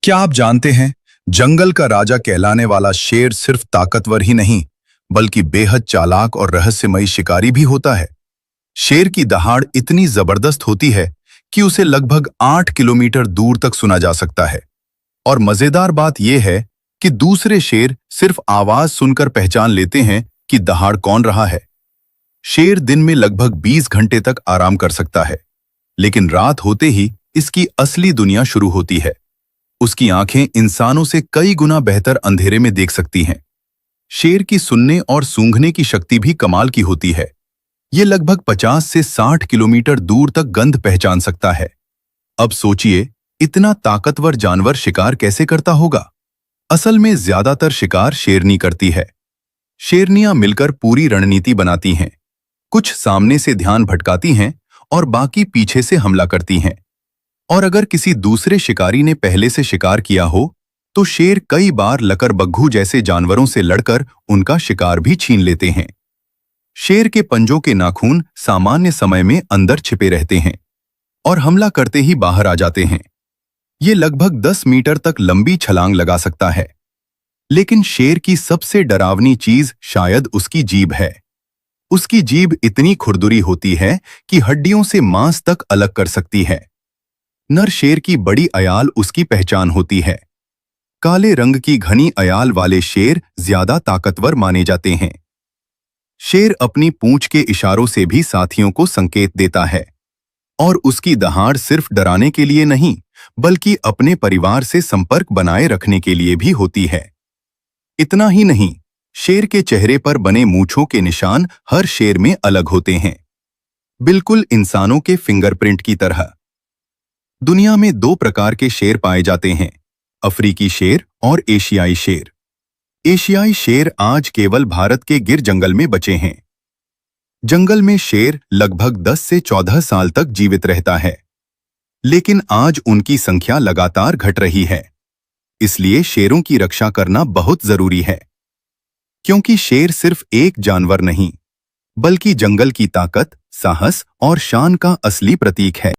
क्या आप जानते हैं, जंगल का राजा कहलाने वाला शेर सिर्फ ताकतवर ही नहीं, बल्कि बेहद चालाक और रहस्यमयी शिकारी भी होता है। शेर की दहाड़ इतनी जबरदस्त होती है कि उसे लगभग 8 किलोमीटर दूर तक सुना जा सकता है। और मजेदार बात यह है कि दूसरे शेर सिर्फ आवाज सुनकर पहचान लेते हैं कि दहाड़ कौन रहा है। शेर दिन में लगभग 20 घंटे तक आराम कर सकता है, लेकिन रात होते ही इसकी असली दुनिया शुरू होती है। उसकी आंखें इंसानों से कई गुना बेहतर अंधेरे में देख सकती हैं। शेर की सुनने और सूंघने की शक्ति भी कमाल की होती है। ये लगभग 50 से 60 किलोमीटर दूर तक गंध पहचान सकता है। अब सोचिए, इतना ताकतवर जानवर शिकार कैसे करता होगा? असल में ज्यादातर शिकार शेरनी करती है। शेरनियां मिलकर पूरी रणनीति बनाती हैं। कुछ सामने से ध्यान भटकाती हैं और बाकी पीछे से हमला करती हैं। और अगर किसी दूसरे शिकारी ने पहले से शिकार किया हो, तो शेर कई बार लकड़बग्घू जैसे जानवरों से लड़कर उनका शिकार भी छीन लेते हैं। शेर के पंजों के नाखून सामान्य समय में अंदर छिपे रहते हैं और हमला करते ही बाहर आ जाते हैं। ये लगभग 10 मीटर तक लंबी छलांग लगा सकता है। लेकिन शेर की सबसे डरावनी चीज शायद उसकी जीभ है। उसकी जीभ इतनी खुरदुरी होती है कि हड्डियों से मांस तक अलग कर सकती है। नर शेर की बड़ी अयाल उसकी पहचान होती है। काले रंग की घनी अयाल वाले शेर ज्यादा ताकतवर माने जाते हैं। शेर अपनी पूंछ के इशारों से भी साथियों को संकेत देता है और उसकी दहाड़ सिर्फ डराने के लिए नहीं, बल्कि अपने परिवार से संपर्क बनाए रखने के लिए भी होती है। इतना ही नहीं, शेर के चेहरे पर बने मूंछों के निशान हर शेर में अलग होते हैं, बिल्कुल इंसानों के फिंगरप्रिंट की तरह। दुनिया में 2 प्रकार के शेर पाए जाते हैं, अफ्रीकी शेर और एशियाई शेर। एशियाई शेर आज केवल भारत के गिर जंगल में बचे हैं। जंगल में शेर लगभग 10 से 14 साल तक जीवित रहता है, लेकिन आज उनकी संख्या लगातार घट रही है। इसलिए शेरों की रक्षा करना बहुत जरूरी है, क्योंकि शेर सिर्फ एक जानवर नहीं, बल्कि जंगल की ताकत, साहस और शान का असली प्रतीक है।